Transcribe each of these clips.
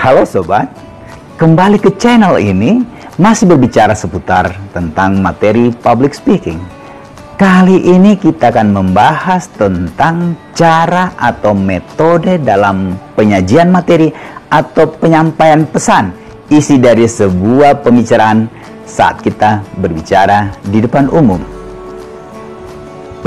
Halo sobat, kembali ke channel ini masih berbicara seputar tentang materi public speaking. Kali ini kita akan membahas tentang cara atau metode dalam penyajian materi atau penyampaian pesan isi dari sebuah pembicaraan saat kita berbicara di depan umum.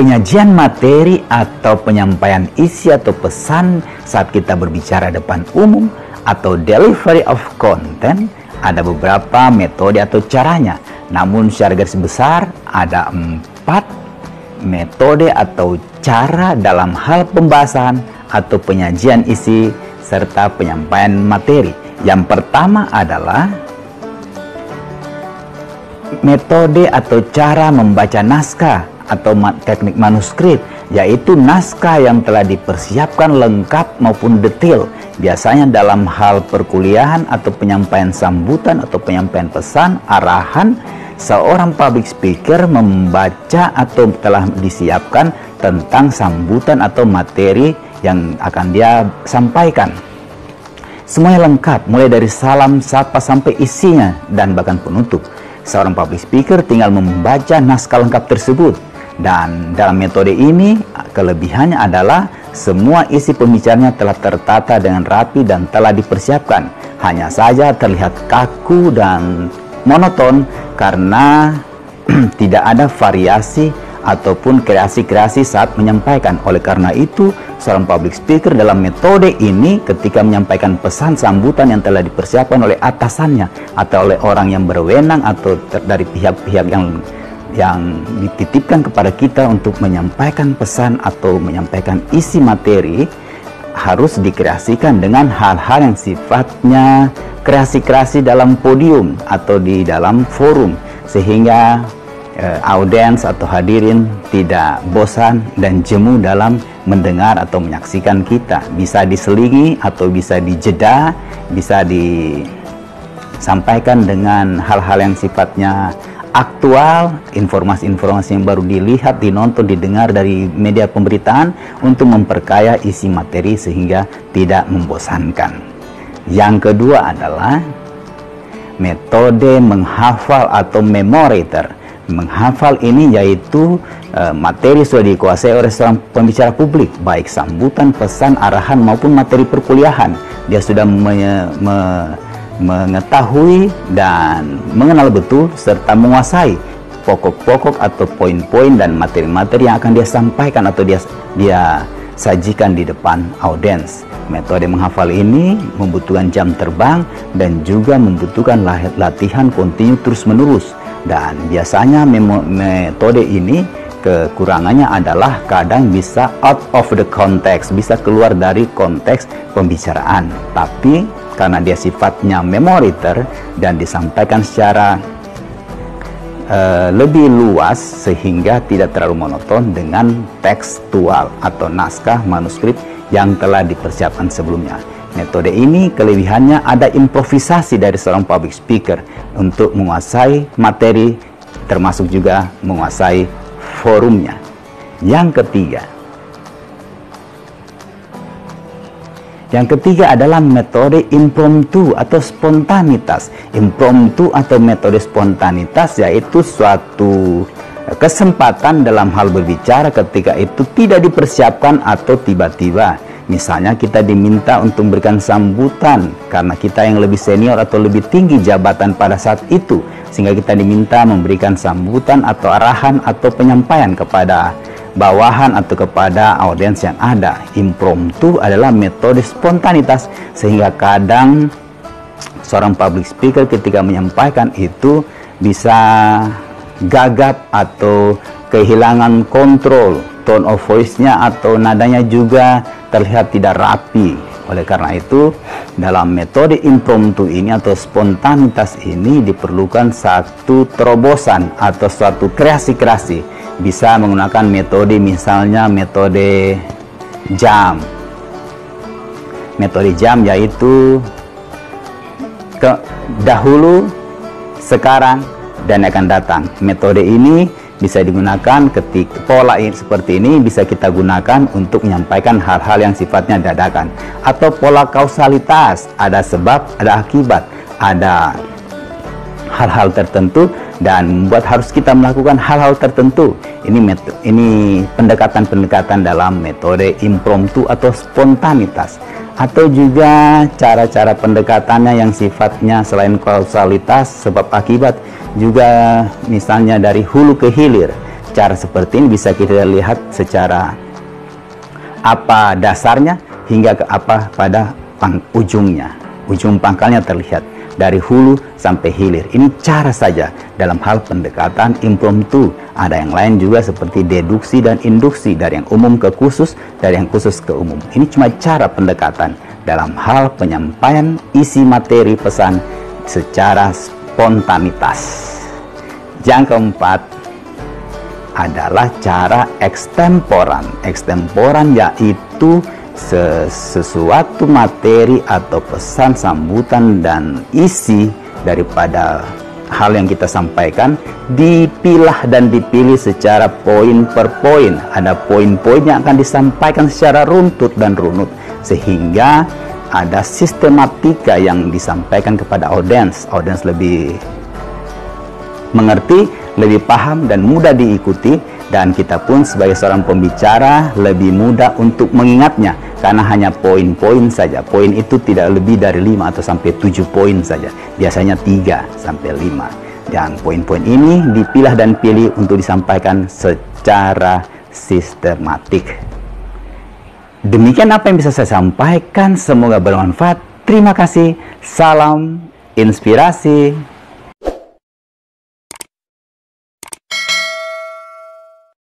Penyajian materi atau penyampaian isi atau pesan saat kita berbicara depan umum atau delivery of content ada beberapa metode atau caranya. Namun secara garis besar ada 4 metode atau cara dalam hal pembahasan atau penyajian isi serta penyampaian materi. Yang pertama adalah metode atau cara membaca naskah atau teknik manuskrip, yaitu naskah yang telah dipersiapkan lengkap maupun detail, biasanya dalam hal perkuliahan atau penyampaian sambutan atau penyampaian pesan arahan. Seorang public speaker membaca atau telah disiapkan tentang sambutan atau materi yang akan dia sampaikan. Semuanya lengkap, mulai dari salam, sapa sampai isinya dan bahkan penutup. Seorang public speaker tinggal membaca naskah lengkap tersebut. Dan dalam metode ini kelebihannya adalah semua isi pembicaranya telah tertata dengan rapi dan telah dipersiapkan. Hanya saja terlihat kaku dan monoton karena tidak ada variasi ataupun kreasi-kreasi saat menyampaikan. Oleh karena itu, seorang public speaker dalam metode ini ketika menyampaikan pesan sambutan yang telah dipersiapkan oleh atasannya atau oleh orang yang berwenang atau dari pihak-pihak yang dititipkan kepada kita untuk menyampaikan pesan atau menyampaikan isi materi, harus dikreasikan dengan hal-hal yang sifatnya kreasi-kreasi dalam podium atau di dalam forum, sehingga audiens atau hadirin tidak bosan dan jemu dalam mendengar atau menyaksikan kita. Bisa diselingi atau bisa dijeda, bisa disampaikan dengan hal-hal yang sifatnya aktual, informasi-informasi yang baru dilihat, dinonton, didengar dari media pemberitaan untuk memperkaya isi materi sehingga tidak membosankan. Yang kedua adalah metode menghafal atau memorator. Menghafal ini yaitu materi sudah dikuasai oleh seorang pembicara publik, baik sambutan, pesan, arahan maupun materi perkuliahan. Dia sudah mengetahui dan mengenal betul serta menguasai pokok-pokok atau poin-poin dan materi-materi yang akan dia sampaikan atau dia sajikan di depan audiens. Metode menghafal ini membutuhkan jam terbang dan juga membutuhkan latihan kontinu terus-menerus. Dan biasanya metode ini kekurangannya adalah kadang bisa out of the context, bisa keluar dari konteks pembicaraan. Tapi karena dia sifatnya memorator dan disampaikan secara lebih luas sehingga tidak terlalu monoton dengan tekstual atau naskah manuskrip yang telah dipersiapkan sebelumnya. Metode ini kelebihannya ada improvisasi dari seorang public speaker untuk menguasai materi, termasuk juga menguasai forumnya. Yang ketiga adalah metode impromptu atau spontanitas. Impromptu atau metode spontanitas yaitu suatu kesempatan dalam hal berbicara ketika itu tidak dipersiapkan atau tiba-tiba. Misalnya kita diminta untuk memberikan sambutan karena kita yang lebih senior atau lebih tinggi jabatan pada saat itu, sehingga kita diminta memberikan sambutan atau arahan atau penyampaian kepada bawahan atau kepada audiens yang ada. Impromptu adalah metode spontanitas, sehingga kadang seorang public speaker ketika menyampaikan itu bisa gagap atau kehilangan kontrol, tone of voice-nya atau nadanya juga terlihat tidak rapi. Oleh karena itu, dalam metode impromptu ini atau spontanitas ini diperlukan satu terobosan atau suatu kreasi-kreasi. Bisa menggunakan metode, misalnya metode jam. Metode jam yaitu dahulu, sekarang, dan akan datang. Metode ini bisa digunakan ketika pola seperti ini bisa kita gunakan untuk menyampaikan hal-hal yang sifatnya dadakan. Atau pola kausalitas, ada sebab, ada akibat, ada hal-hal tertentu dan membuat harus kita melakukan hal-hal tertentu. Ini pendekatan-pendekatan dalam metode impromptu atau spontanitas. Atau juga cara-cara pendekatannya yang sifatnya selain kausalitas, sebab akibat, juga misalnya dari hulu ke hilir. Cara seperti ini bisa kita lihat secara apa dasarnya hingga ke apa pada ujungnya. Ujung pangkalnya terlihat dari hulu sampai hilir. Ini cara saja dalam hal pendekatan impromptu. Ada yang lain juga seperti deduksi dan induksi, dari yang umum ke khusus, dari yang khusus ke umum. Ini cuma cara pendekatan dalam hal penyampaian isi materi pesan secara spontanitas. Yang keempat adalah cara ekstemporan. Ekstemporan yaitu sesuatu materi atau pesan sambutan dan isi daripada hal yang kita sampaikan dipilah dan dipilih secara poin per poin. Ada poin-poin yang akan disampaikan secara runtut dan runut, sehingga ada sistematika yang disampaikan kepada audiens. Audiens lebih mengerti, lebih paham dan mudah diikuti, dan kita pun sebagai seorang pembicara lebih mudah untuk mengingatnya karena hanya poin-poin saja. Poin itu tidak lebih dari 5 atau sampai 7 poin saja, biasanya 3 sampai 5. Dan poin-poin ini dipilah dan pilih untuk disampaikan secara sistematik. Demikian apa yang bisa saya sampaikan, semoga bermanfaat. Terima kasih, salam inspirasi.